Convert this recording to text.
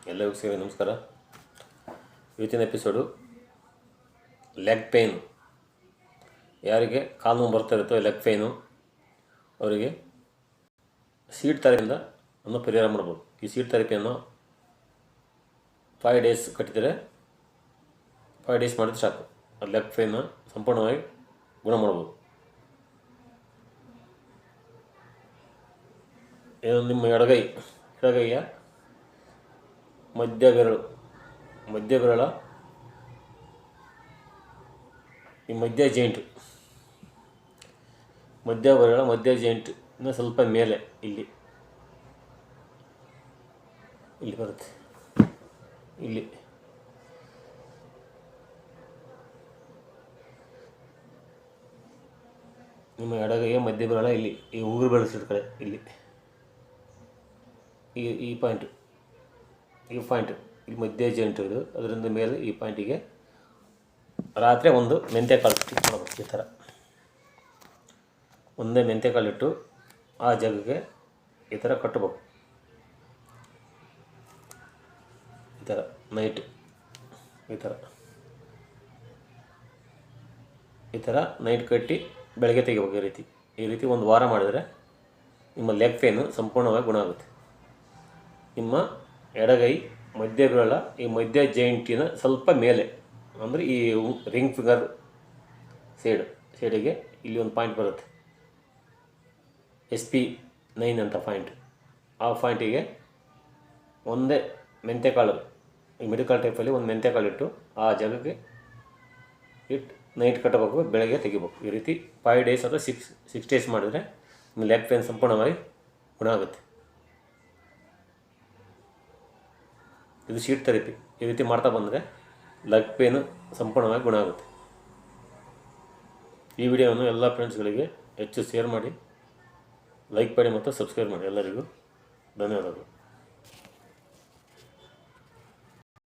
ಎಲ್ಲರಿಗೂ ಸೇರಿ ನಮಸ್ಕಾರ. ಇವತ್ತಿನ ಎಪಿಸೋಡು ಲೆಗ್ ಪೇಯ್ನು. ಯಾರಿಗೆ ಕಾಲು ನೋವು ಬರ್ತಾ ಇರುತ್ತೋ ಲೆಗ್ ಪೇಯ್ನು ಅವರಿಗೆ ಸೀಟ್ ಥೆರಪಿಯಿಂದ ಅನ್ನು ಪರಿಹಾರ ಮಾಡ್ಬೋದು. ಈ ಸೀಟ್ ಥೆರಪಿಯನ್ನು 5 ಡೇಸ್ ಕಟ್ಟಿದರೆ 5 ಡೇಸ್ ಮಾಡಿದ್ರೆ ಸಾಕು, ಆ ಲೆಗ್ ಪೇಯ್ನ ಸಂಪೂರ್ಣವಾಗಿ ಗುಣ ಮಾಡ್ಬೋದು. ಏನು ನಿಮ್ಮ ಎಡಗೈಯ ಮಧ್ಯ ಬೆರಳ ಈ ಮಧ್ಯ ಜಾಯಿಂಟಿನ ಸ್ವಲ್ಪ ಮೇಲೆ ಇಲ್ಲಿ ಬರುತ್ತೆ. ಇಲ್ಲಿ ನಿಮ್ಮ ಎಡಗೈಯ ಮಧ್ಯ ಬೆರಳ ಇಲ್ಲಿ ಈ ಉಗುರು ಬೆಳೆಸಿದ ಕಡೆ ಇಲ್ಲಿ ಈ ಪಾಯಿಂಟ್ ಇಲ್ಲಿ ಮಧ್ಯ ಜಾಯಿಂಟ್ ಇದು, ಅದರಿಂದ ಮೇಲೆ ಈ ಪಾಯಿಂಟಿಗೆ ರಾತ್ರಿ ಒಂದು ಮೆಂತ್ಯಕಾಳು ಸ್ಟಿಕ್ ಮಾಡಬೇಕು. ಈ ಥರ ಒಂದೇ ಮೆಂತ್ಯಕಾಳಿಟ್ಟು ಆ ಜಾಗಕ್ಕೆ ಈ ಥರ ಕಟ್ಟಬೇಕು. ಈ ಥರ ನೈಟ್ ಈ ಥರ ನೈಟ್ ಕಟ್ಟಿ ಬೆಳಗ್ಗೆ ತೆಗಿಬೇಕು. ಈ ರೀತಿ ಒಂದು ವಾರ ಮಾಡಿದರೆ ನಿಮ್ಮ ಲೆಗ್ ಪೇನು ಸಂಪೂರ್ಣವಾಗಿ ಗುಣ ಆಗುತ್ತೆ. ನಿಮ್ಮ ಎಡಗೈ ಮಧ್ಯ ಬೆರಳ ಈ ಮಧ್ಯ ಜಾಯಿಂಟಿನ ಸ್ವಲ್ಪ ಮೇಲೆ, ಅಂದರೆ ಈ ರಿಂಗ್ ಫಿಂಗರ್ ಸೈಡಿಗೆ ಇಲ್ಲಿ ಒಂದು ಪಾಯಿಂಟ್ ಬರುತ್ತೆ, SP9 ಅಂತ ಪಾಯಿಂಟ್. ಆ ಪಾಯಿಂಟಿಗೆ ಒಂದೇ ಮೆಂತ್ಯಕಾಳು, ಈ ಮೆಡಿಕಲ್ ಟೈಪಲ್ಲಿ ಒಂದು ಮೆಂತ್ಯಕಾಳು ಇಟ್ಟು ಆ ಜಾಗಕ್ಕೆ ನೈಟ್ ಕಟ್ಟಬೇಕು, ಬೆಳಗ್ಗೆ ತೆಗಿಬೇಕು. ಈ ರೀತಿ 5 ಡೇಸ್ ಅಥವಾ 6 ಡೇಸ್ ಮಾಡಿದರೆ ನಿಮ್ಮ ಲೆಗ್ ಪೇನ್ ಸಂಪೂರ್ಣವಾಗಿ ಗುಣ ಆಗುತ್ತೆ. ಇದು ಸೀಟ್ ಥೆರಪಿ. ಈ ರೀತಿ ಮಾಡ್ತಾ ಬಂದರೆ ಲೆಗ್ ಪೇನು ಸಂಪೂರ್ಣವಾಗಿ ಗುಣ ಆಗುತ್ತೆ. ಈ ವಿಡಿಯೋವನ್ನು ಎಲ್ಲ ಫ್ರೆಂಡ್ಸ್ಗಳಿಗೆ ಹೆಚ್ಚು ಶೇರ್ ಮಾಡಿ, ಲೈಕ್ ಮಾಡಿ ಮತ್ತು ಸಬ್ಸ್ಕ್ರೈಬ್ ಮಾಡಿ. ಎಲ್ಲರಿಗೂ ಧನ್ಯವಾದಗಳು.